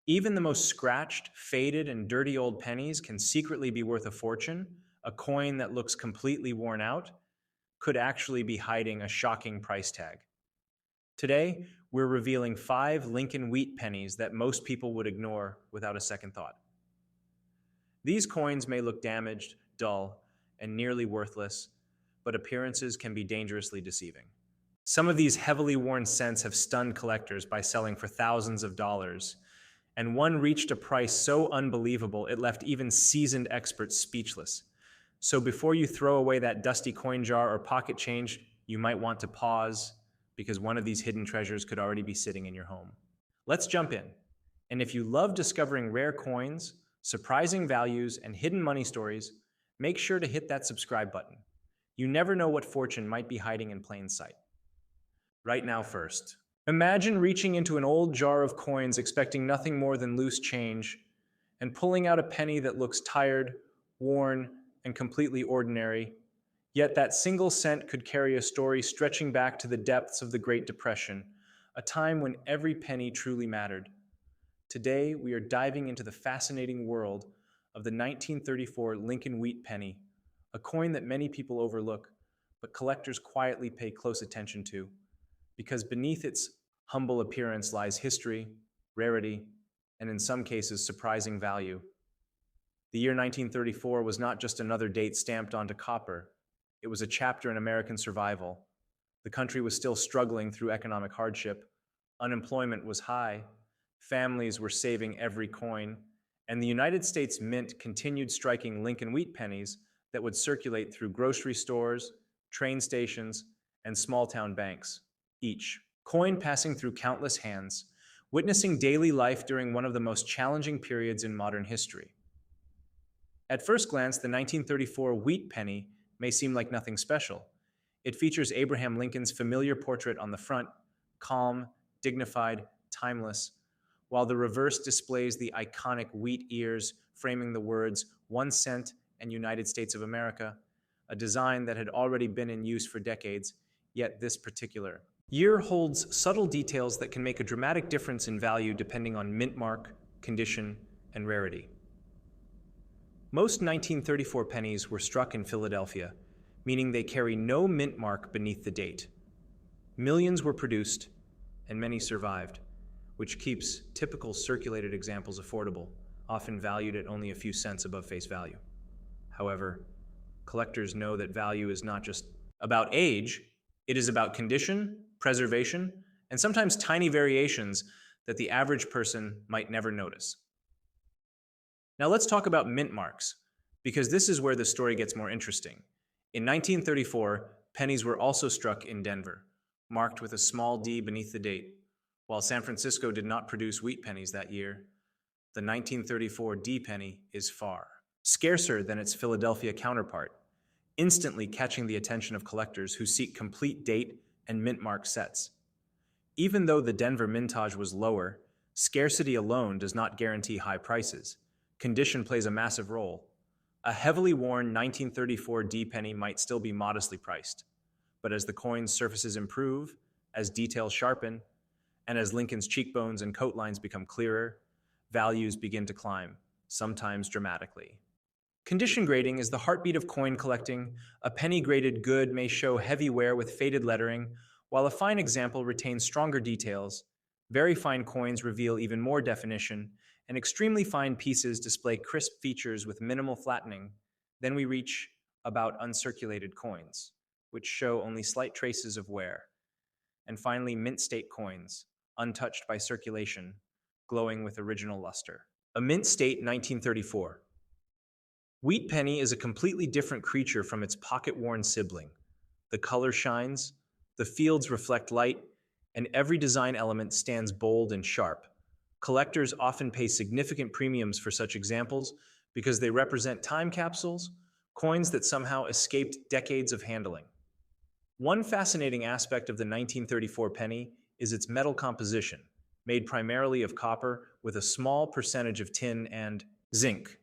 Even the most scratched, faded, and dirty old pennies can secretly be worth a fortune. A coin that looks completely worn out could actually be hiding a shocking price tag. Today, we're revealing 5 Lincoln Wheat Pennies that most people would ignore without a second thought. These coins may look damaged, dull, and nearly worthless, but appearances can be dangerously deceiving. Some of these heavily worn cents have stunned collectors by selling for thousands of dollars, and one reached a price so unbelievable it left even seasoned experts speechless. So before you throw away that dusty coin jar or pocket change, you might want to pause because one of these hidden treasures could already be sitting in your home. Let's jump in. And if you love discovering rare coins, surprising values, and hidden money stories, make sure to hit that subscribe button. You never know what fortune might be hiding in plain sight. Right now, first, imagine reaching into an old jar of coins expecting nothing more than loose change and pulling out a penny that looks tired, worn, and completely ordinary. Yet that single cent could carry a story stretching back to the depths of the Great Depression, a time when every penny truly mattered. Today, we are diving into the fascinating world of the 1934 Lincoln Wheat Penny, a coin that many people overlook, but collectors quietly pay close attention to, because beneath its humble appearance lies history, rarity, and in some cases, surprising value. The year 1934 was not just another date stamped onto copper. It was a chapter in American survival. The country was still struggling through economic hardship. Unemployment was high. Families were saving every coin. And the United States Mint continued striking Lincoln Wheat pennies that would circulate through grocery stores, train stations, and small-town banks, each coin passing through countless hands, witnessing daily life during one of the most challenging periods in modern history. At first glance, the 1934 wheat penny may seem like nothing special. It features Abraham Lincoln's familiar portrait on the front, calm, dignified, timeless, while the reverse displays the iconic wheat ears framing the words 1 cent and United States of America, a design that had already been in use for decades, yet this particular year holds subtle details that can make a dramatic difference in value depending on mint mark, condition, and rarity. Most 1934 pennies were struck in Philadelphia, meaning they carry no mint mark beneath the date. Millions were produced, and many survived, which keeps typical circulated examples affordable, often valued at only a few cents above face value. However, collectors know that value is not just about age, it is about condition, preservation, and sometimes tiny variations that the average person might never notice. Now let's talk about mint marks, because this is where the story gets more interesting. In 1934, pennies were also struck in Denver, marked with a small D beneath the date. While San Francisco did not produce wheat pennies that year, the 1934 D penny is far scarcer than its Philadelphia counterpart, instantly catching the attention of collectors who seek complete date and mint mark sets. Even though the Denver mintage was lower, scarcity alone does not guarantee high prices. Condition plays a massive role. A heavily worn 1934 D penny might still be modestly priced, but as the coin's surfaces improve, as details sharpen, and as Lincoln's cheekbones and coat lines become clearer, values begin to climb, sometimes dramatically. Condition grading is the heartbeat of coin collecting. A penny-graded good may show heavy wear with faded lettering, while a fine example retains stronger details. Very fine coins reveal even more definition, and extremely fine pieces display crisp features with minimal flattening. Then we reach about uncirculated coins, which show only slight traces of wear. And finally, mint state coins, untouched by circulation, glowing with original luster. A mint state 1934. Wheat penny is a completely different creature from its pocket-worn sibling. The color shines, the fields reflect light, and every design element stands bold and sharp. Collectors often pay significant premiums for such examples because they represent time capsules, coins that somehow escaped decades of handling. One fascinating aspect of the 1934 penny is its metal composition, made primarily of copper with a small percentage of tin and zinc.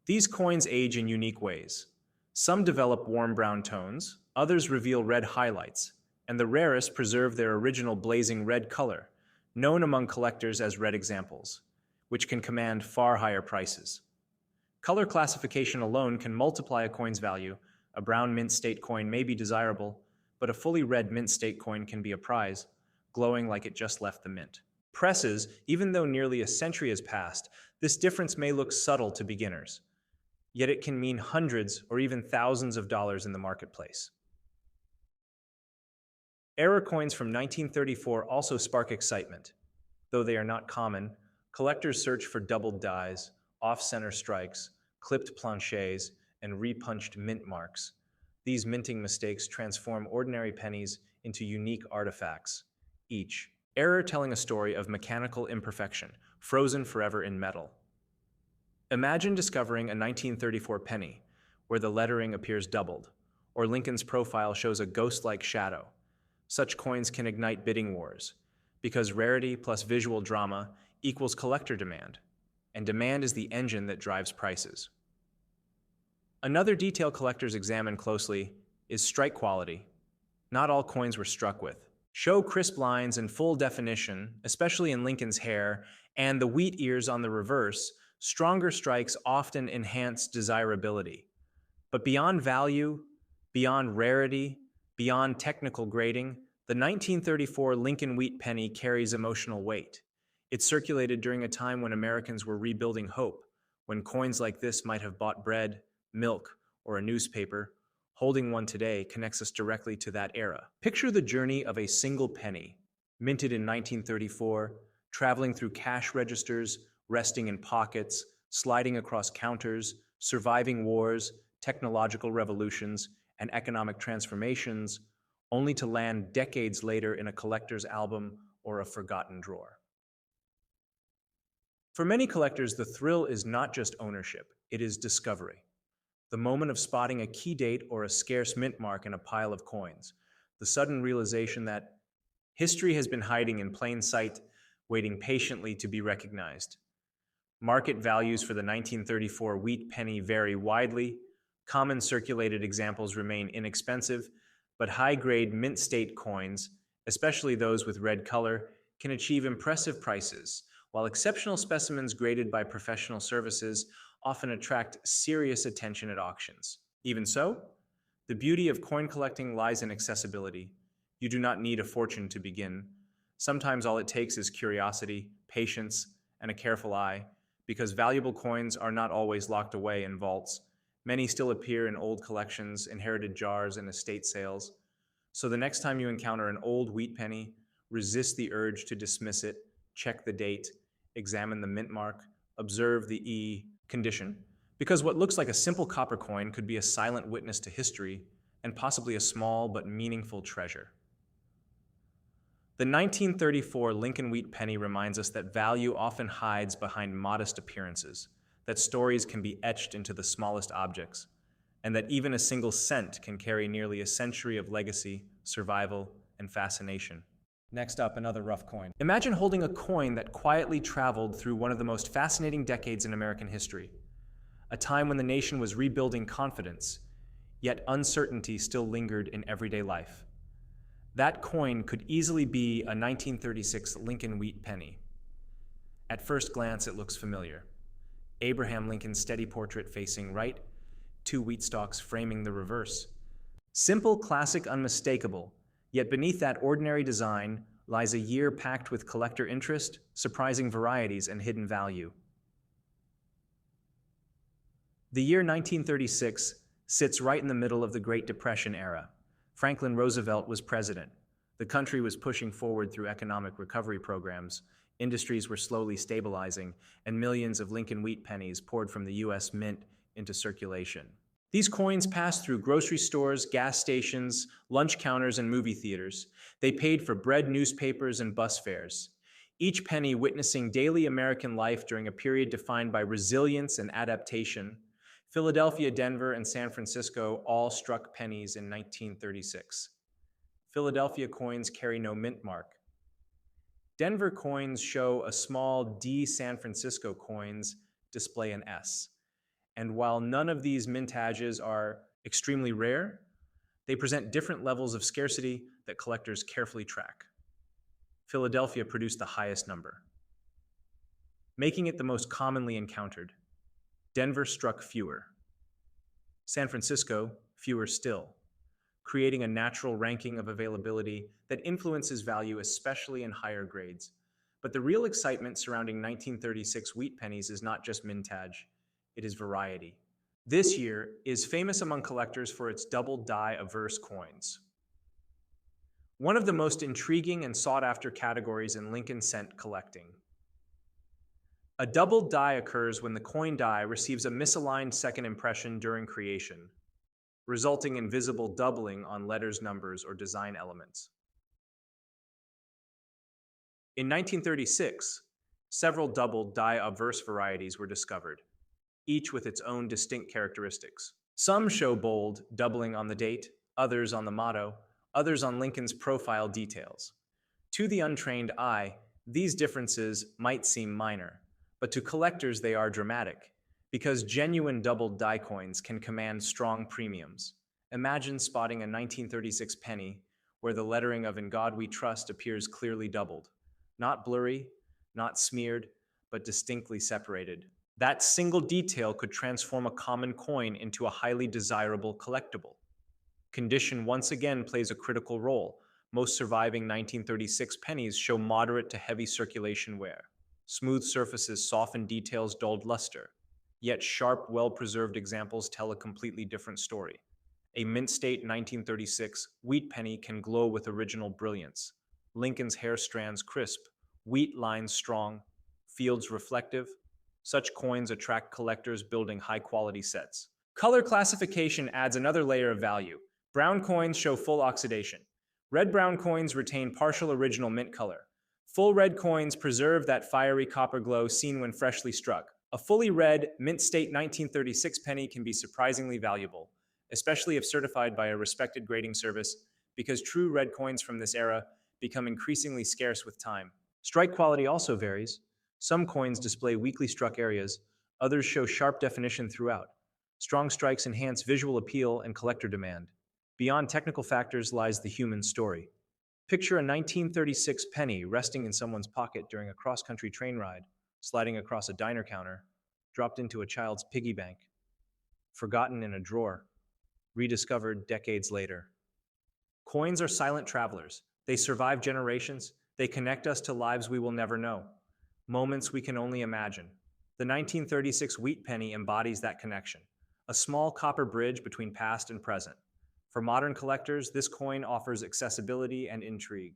These coins age in unique ways. Some develop warm brown tones, others reveal red highlights, and the rarest preserve their original blazing red color, known among collectors as red examples, which can command far higher prices. Color classification alone can multiply a coin's value. A brown mint state coin may be desirable, but a fully red mint state coin can be a prize, glowing like it just left the mint. Presses, even though nearly a century has passed, this difference may look subtle to beginners, yet it can mean hundreds or even thousands of dollars in the marketplace. Error coins from 1934 also spark excitement. Though they are not common, collectors search for doubled dies, off-center strikes, clipped planchets, and repunched mint marks. These minting mistakes transform ordinary pennies into unique artifacts, each error telling a story of mechanical imperfection, frozen forever in metal. Imagine discovering a 1934 penny, where the lettering appears doubled, or Lincoln's profile shows a ghost-like shadow. Such coins can ignite bidding wars, because rarity plus visual drama equals collector demand, and demand is the engine that drives prices. Another detail collectors examine closely is strike quality. Not all coins were struck with. Show crisp lines and full definition, especially in Lincoln's hair, and the wheat ears on the reverse. Stronger strikes often enhance desirability. But beyond value, beyond rarity, beyond technical grading, the 1934 Lincoln Wheat Penny carries emotional weight. It circulated during a time when Americans were rebuilding hope, when coins like this might have bought bread, milk, or a newspaper. Holding one today connects us directly to that era. Picture the journey of a single penny, minted in 1934, traveling through cash registers, resting in pockets, sliding across counters, surviving wars, technological revolutions, and economic transformations, only to land decades later in a collector's album or a forgotten drawer. For many collectors, the thrill is not just ownership, it is discovery. The moment of spotting a key date or a scarce mint mark in a pile of coins, the sudden realization that history has been hiding in plain sight, waiting patiently to be recognized. Market values for the 1934 wheat penny vary widely. Common circulated examples remain inexpensive, but high-grade mint state coins, especially those with red color, can achieve impressive prices, while exceptional specimens graded by professional services often attract serious attention at auctions. Even so, the beauty of coin collecting lies in accessibility. You do not need a fortune to begin. Sometimes all it takes is curiosity, patience, and a careful eye, because valuable coins are not always locked away in vaults. Many still appear in old collections, inherited jars, and estate sales. So the next time you encounter an old wheat penny, resist the urge to dismiss it, check the date, examine the mint mark, observe the condition, because what looks like a simple copper coin could be a silent witness to history and possibly a small but meaningful treasure. The 1934 Lincoln Wheat Penny reminds us that value often hides behind modest appearances, that stories can be etched into the smallest objects, and that even a single cent can carry nearly a century of legacy, survival, and fascination. Next up, another rough coin. Imagine holding a coin that quietly traveled through one of the most fascinating decades in American history, a time when the nation was rebuilding confidence, yet uncertainty still lingered in everyday life. That coin could easily be a 1936 Lincoln Wheat Penny. At first glance, it looks familiar. Abraham Lincoln's steady portrait facing right, two wheat stalks framing the reverse. Simple, classic, unmistakable, yet beneath that ordinary design lies a year packed with collector interest, surprising varieties, and hidden value. The year 1936 sits right in the middle of the Great Depression era. Franklin Roosevelt was president. The country was pushing forward through economic recovery programs. Industries were slowly stabilizing, and millions of Lincoln Wheat Pennies poured from the U.S. Mint into circulation. These coins passed through grocery stores, gas stations, lunch counters, and movie theaters. They paid for bread, newspapers, and bus fares. Each penny witnessing daily American life during a period defined by resilience and adaptation. Philadelphia, Denver, and San Francisco all struck pennies in 1936. Philadelphia coins carry no mint mark. Denver coins show a small D. San Francisco coins display an S. And while none of these mintages are extremely rare, they present different levels of scarcity that collectors carefully track. Philadelphia produced the highest number. making it the most commonly encountered. Denver struck fewer. San Francisco, fewer still, creating a natural ranking of availability that influences value, especially in higher grades. But the real excitement surrounding 1936 wheat pennies is not just mintage, it is variety. This year is famous among collectors for its double die averse coins. One of the most intriguing and sought after categories in Lincoln cent collecting. A double die occurs when the coin die receives a misaligned second impression during creation, resulting in visible doubling on letters, numbers, or design elements. In 1936, several double die obverse varieties were discovered, each with its own distinct characteristics. Some show bold doubling on the date, others on the motto, others on Lincoln's profile details. To the untrained eye, these differences might seem minor, but to collectors they are dramatic, because genuine doubled die coins can command strong premiums. Imagine spotting a 1936 penny where the lettering of "In God We Trust" appears clearly doubled. Not blurry, not smeared, but distinctly separated. That single detail could transform a common coin into a highly desirable collectible. Condition once again plays a critical role. Most surviving 1936 pennies show moderate to heavy circulation wear. Smooth surfaces soften details, dulled luster. Yet sharp, well-preserved examples tell a completely different story. A mint state 1936 wheat penny can glow with original brilliance. Lincoln's hair strands crisp, wheat lines strong, fields reflective. Such coins attract collectors building high-quality sets. Color classification adds another layer of value. Brown coins show full oxidation. Red-brown coins retain partial original mint color. Full red coins preserve that fiery copper glow seen when freshly struck. A fully red, mint state 1936 penny can be surprisingly valuable, especially if certified by a respected grading service, because true red coins from this era become increasingly scarce with time. Strike quality also varies. Some coins display weakly struck areas, others show sharp definition throughout. Strong strikes enhance visual appeal and collector demand. Beyond technical factors lies the human story. Picture a 1936 penny resting in someone's pocket during a cross-country train ride, sliding across a diner counter, dropped into a child's piggy bank, forgotten in a drawer, rediscovered decades later. Coins are silent travelers. They survive generations. They connect us to lives we will never know, moments we can only imagine. The 1936 wheat penny embodies that connection, a small copper bridge between past and present. For modern collectors, this coin offers accessibility and intrigue.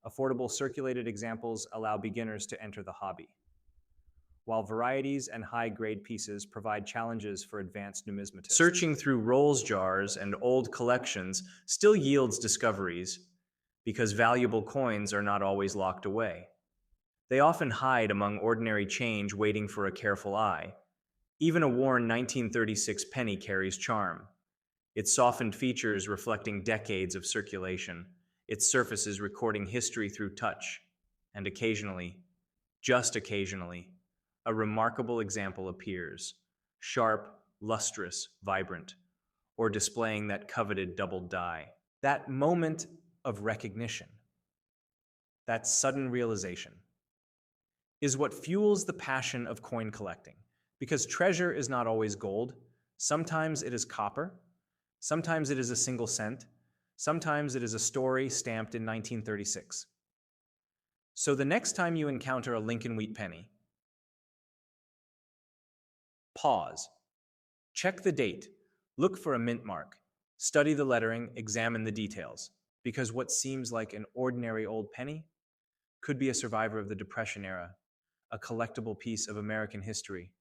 Affordable circulated examples allow beginners to enter the hobby, while varieties and high-grade pieces provide challenges for advanced numismatists. Searching through rolls jars and old collections still yields discoveries, because valuable coins are not always locked away. They often hide among ordinary change waiting for a careful eye. Even a worn 1936 penny carries charm. Its softened features reflecting decades of circulation, its surfaces recording history through touch, and occasionally, just occasionally, a remarkable example appears, sharp, lustrous, vibrant, or displaying that coveted double die. That moment of recognition, that sudden realization, is what fuels the passion of coin collecting, because treasure is not always gold. Sometimes it is copper, sometimes it is a single cent, sometimes it is a story stamped in 1936. So the next time you encounter a Lincoln Wheat penny, pause, check the date, look for a mint mark, study the lettering, examine the details, because what seems like an ordinary old penny could be a survivor of the Depression era, a collectible piece of American history,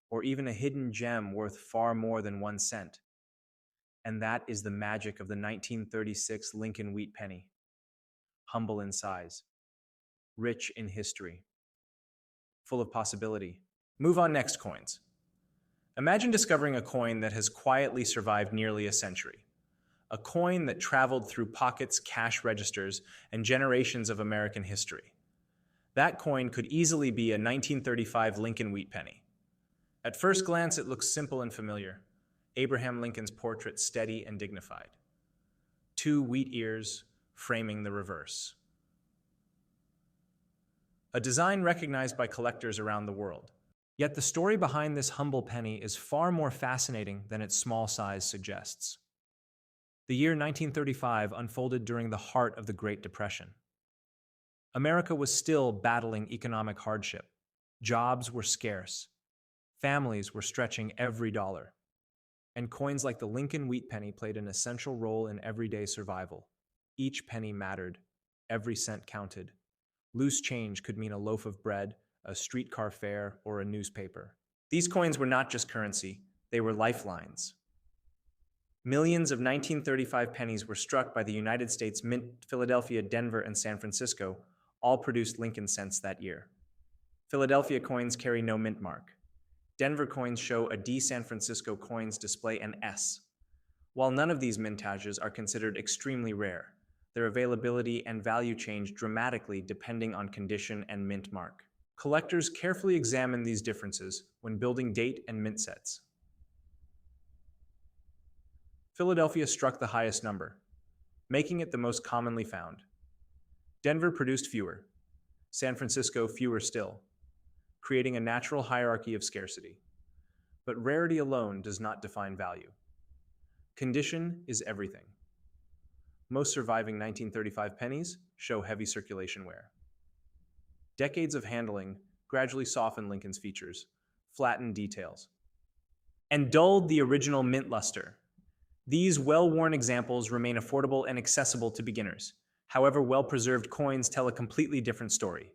or even a hidden gem worth far more than 1 cent. And that is the magic of the 1936 Lincoln Wheat penny. Humble in size, rich in history, full of possibility. Move on next coins. Imagine discovering a coin that has quietly survived nearly a century. A coin that traveled through pockets, cash registers, and generations of American history. That coin could easily be a 1935 Lincoln Wheat penny. At first glance, it looks simple and familiar. Abraham Lincoln's portrait steady and dignified. 2 wheat ears framing the reverse. a design recognized by collectors around the world. Yet the story behind this humble penny is far more fascinating than its small size suggests. The year 1935 unfolded during the heart of the Great Depression. America was still battling economic hardship. Jobs were scarce. Families were stretching every dollar. And coins like the Lincoln Wheat Penny played an essential role in everyday survival. Each penny mattered. Every cent counted. Loose change could mean a loaf of bread, a streetcar fare, or a newspaper. These coins were not just currency, they were lifelines. Millions of 1935 pennies were struck by the United States Mint. Philadelphia, Denver, and San Francisco all produced Lincoln cents that year. Philadelphia coins carry no mint mark. Denver coins show a D. San Francisco coins display an S. While none of these mintages are considered extremely rare, their availability and value change dramatically depending on condition and mint mark. Collectors carefully examine these differences when building date and mint sets. Philadelphia struck the highest number, making it the most commonly found. Denver produced fewer, San Francisco fewer still, creating a natural hierarchy of scarcity. But rarity alone does not define value. Condition is everything. Most surviving 1935 pennies show heavy circulation wear. Decades of handling gradually softened Lincoln's features, flattened details, and dulled the original mint luster. These well-worn examples remain affordable and accessible to beginners. However, well-preserved coins tell a completely different story.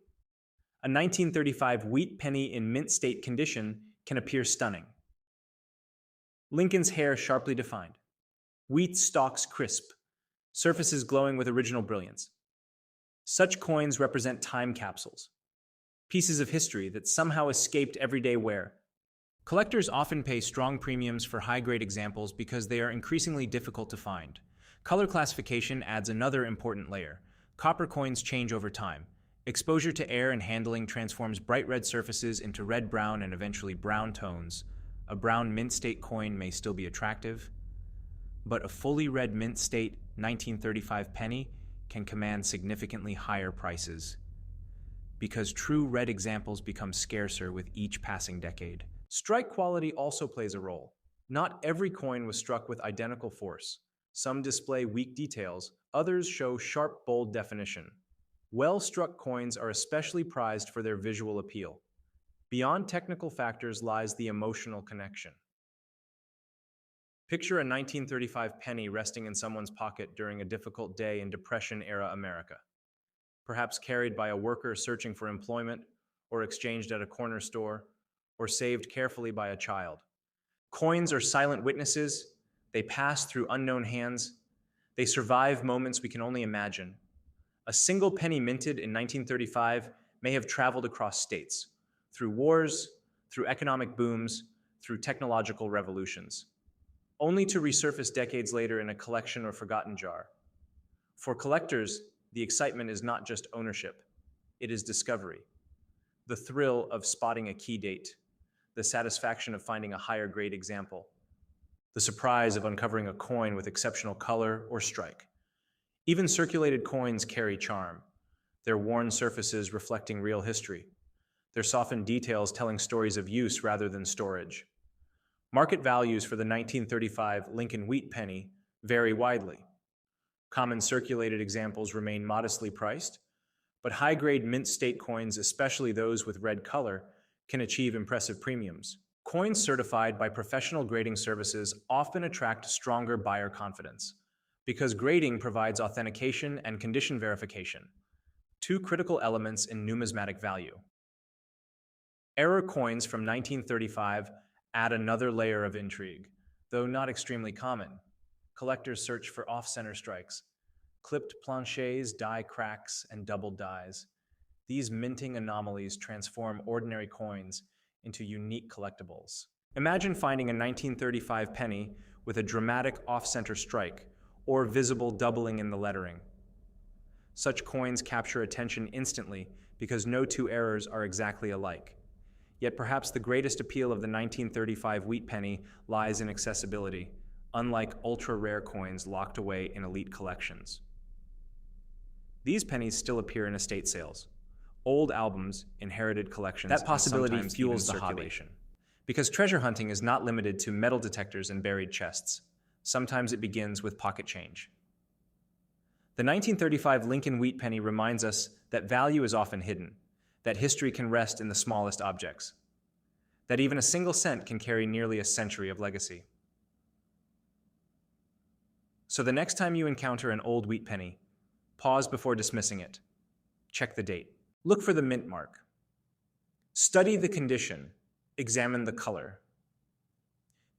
A 1935 wheat penny in mint state condition can appear stunning. Lincoln's hair sharply defined. Wheat stalks crisp, surfaces glowing with original brilliance. Such coins represent time capsules, pieces of history that somehow escaped everyday wear. Collectors often pay strong premiums for high-grade examples because they are increasingly difficult to find. Color classification adds another important layer. Copper coins change over time. Exposure to air and handling transforms bright red surfaces into red-brown and eventually brown tones. A brown mint state coin may still be attractive, but a fully red mint state 1935 penny can command significantly higher prices because true red examples become scarcer with each passing decade. Strike quality also plays a role. Not every coin was struck with identical force. Some display weak details, others show sharp, bold definition. Well-struck coins are especially prized for their visual appeal. Beyond technical factors lies the emotional connection. Picture a 1935 penny resting in someone's pocket during a difficult day in Depression-era America. Perhaps carried by a worker searching for employment, or exchanged at a corner store, or saved carefully by a child. Coins are silent witnesses. They pass through unknown hands. They survive moments we can only imagine. A single penny minted in 1935 may have traveled across states, through wars, through economic booms, through technological revolutions, only to resurface decades later in a collection or forgotten jar. For collectors, the excitement is not just ownership, it is discovery. The thrill of spotting a key date, the satisfaction of finding a higher grade example, the surprise of uncovering a coin with exceptional color or strike. Even circulated coins carry charm, their worn surfaces reflecting real history, their softened details telling stories of use rather than storage. Market values for the 1935 Lincoln Wheat Penny vary widely. Common circulated examples remain modestly priced, but high-grade mint state coins, especially those with red color, can achieve impressive premiums. Coins certified by professional grading services often attract stronger buyer confidence because grading provides authentication and condition verification, two critical elements in numismatic value. Error coins from 1935 add another layer of intrigue, though not extremely common. Collectors search for off-center strikes, clipped planchets, die cracks, and doubled dies. These minting anomalies transform ordinary coins into unique collectibles. Imagine finding a 1935 penny with a dramatic off-center strike or visible doubling in the lettering. Such coins capture attention instantly because no two errors are exactly alike. Yet perhaps the greatest appeal of the 1935 wheat penny lies in accessibility, unlike ultra-rare coins locked away in elite collections. These pennies still appear in estate sales, old albums, inherited collections, that possibility fuels the circulation. Because treasure hunting is not limited to metal detectors and buried chests. Sometimes it begins with pocket change. The 1935 Lincoln Wheat Penny reminds us that value is often hidden, that history can rest in the smallest objects, that even a single cent can carry nearly a century of legacy. So the next time you encounter an old wheat penny, pause before dismissing it. Check the date. Look for the mint mark. Study the condition. Examine the color.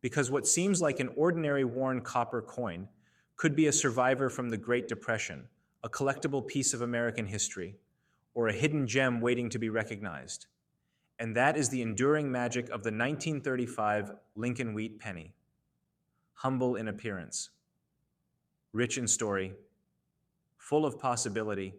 Because what seems like an ordinary worn copper coin could be a survivor from the Great Depression, a collectible piece of American history, or a hidden gem waiting to be recognized. And that is the enduring magic of the 1935 Lincoln Wheat Penny. Humble in appearance, rich in story, full of possibility,